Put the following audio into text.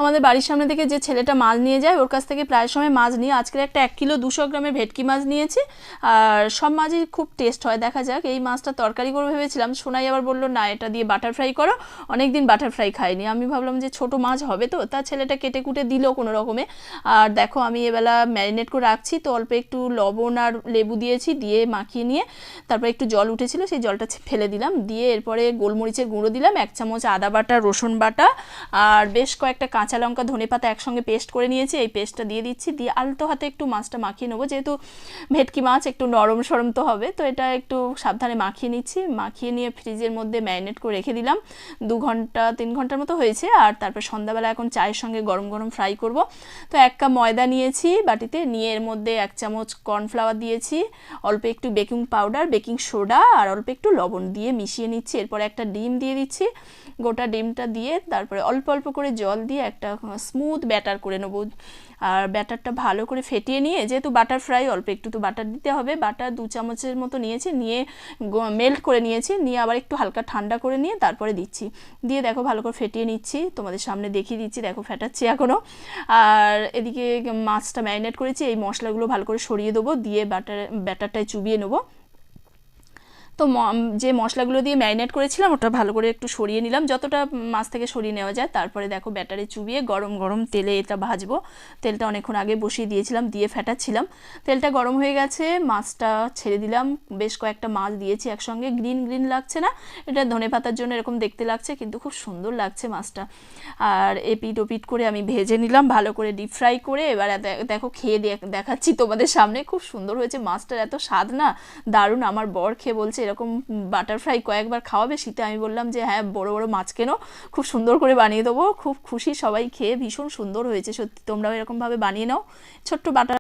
আমাদের বাড়ির সামনে থেকে যে ছেলেটা মাছ নিয়ে যায় ওর কাছ থেকে প্রায় সময় মাছ নিয়ে আজকে একটা 1 কিলো 200 গ্রামের ভেটকি মাছ নিয়েছি। আর সব মাছই খুব টেস্ট হয়, দেখা যাক। এই মাছটা তরকারি করবো ভেবেছিলাম, সোনাই আবার বললো না এটা দিয়ে বাটার ফ্রাই করো, অনেকদিন বাটার ফ্রাই খাইনি। আমি ভাবলাম যে ছোট মাছ হবে তো, তা ছেলেটা কেটে কুটে দিল কোনো রকমে। আর দেখো আমি এবেলা ম্যারিনেট করে রাখছি, তো অল্প একটু লবণ আর লেবু দিয়েছি, দিয়ে মাখিয়ে নিয়ে তারপরে একটু জল উঠেছিল সেই জলটা ফেলে দিলাম, দিয়ে এরপরে গোলমরিচের গুঁড়ো দিলাম, 1 চামচ আদা বাটা, রসুন বাটা আর বেশ কয়েকটা কাঁচা লঙ্কা ধনেপাতা একসঙ্গে পেস্ট করে নিয়েছি, এই পেস্টটা দিয়ে দিচ্ছি। দিয়ে আলতো হাতে একটু মাছটা মাখিয়ে নেবো, যেহেতু ভেটকি মাছ একটু নরম সরম তো হবে, তো এটা একটু সাবধানে মাখিয়ে নিচ্ছি। মাখিয়ে নিয়ে ফ্রিজের মধ্যে ম্যারিনেট করে রেখে দিলাম, 2 ঘন্টা 3 ঘন্টার মতো হয়েছে। আর তারপর সন্ধ্যাবেলা এখন চায়ের সঙ্গে গরম গরম ফ্রাই করব। তো 1 কাপ ময়দা নিয়েছি বাটিতে, নিয়ে এর মধ্যে 1 চামচ কর্নফ্লাওয়ার দিয়েছি, অল্প একটু বেকিং পাউডার, বেকিং সোডা আর অল্প একটু লবণ দিয়ে মিশিয়ে নিচ্ছি। এরপর একটা ডিম দিয়ে দিচ্ছি, গোটা ডিমটা দিয়ে তারপরে অল্প অল্প করে জল দিয়ে একটা স্মুথ ব্যাটার করে নেব। আর ব্যাটারটা ভালো করে ফেটিয়ে নিয়ে, যেহেতু বাটার ফ্রাই অল্প একটু তো বাটার দিতে হবে, বাটার 2 চামচের মতো নিয়েছি, নিয়ে মেল্ট করে নিয়েছি, নিয়ে আবার একটু হালকা ঠান্ডা করে নিয়ে তারপরে দিচ্ছি। দিয়ে দেখো ভালো করে ফেটিয়ে নিচ্ছি, তোমাদের সামনে দেখিয়ে দিচ্ছি, দেখো ফেটাচ্ছি এখনও। আর এদিকে মাছটা ম্যারিনেট করেছি, এই মশলাগুলো ভালো করে সরিয়ে দেবো, দিয়ে ব্যাটারটায় চুবিয়ে নেবো। তো যে মশলাগুলো দিয়ে ম্যারিনেট করেছিলাম ওটা ভালো করে একটু সরিয়ে নিলাম, যতটা মাছ থেকে সরিয়ে নেওয়া যায়। তারপরে দেখো ব্যাটারে চুবিয়ে গরম গরম তেলে এটা ভাজবো। তেলটা অনেকক্ষণ আগে বসিয়ে দিয়েছিলাম, দিয়ে ফেটাচ্ছিলাম। তেলটা গরম হয়ে গেছে, মাছটা ছেড়ে দিলাম। বেশ কয়েকটা মাছ দিয়েছি একসঙ্গে, গ্রিন গ্রিন লাগছে না, এটা ধনেপাতার জন্য এরকম দেখতে লাগছে, কিন্তু খুব সুন্দর লাগছে মাছটা। আর এপিট ওপিট করে আমি ভেজে নিলাম ভালো করে, ডিপ ফ্রাই করে। এবার দেখো খেয়ে দেখাচ্ছি তোমাদের সামনে, খুব সুন্দর হয়েছে। মাছটার এত স্বাদ না, দারুণ। আমার বর খেয়ে বলছে এরকম বাটার ফ্রাই কয়েকবার খাওয়াবে শীতে। আমি বললাম যে হ্যাঁ, বড় বড় মাছ কেনো, খুব সুন্দর করে বানিয়ে দেবো। খুব খুশি সবাই খেয়ে, ভীষণ সুন্দর হয়েছে সত্যি। তোমরাও এরকমভাবে বানিয়ে নাও। ছোট্ট বাটার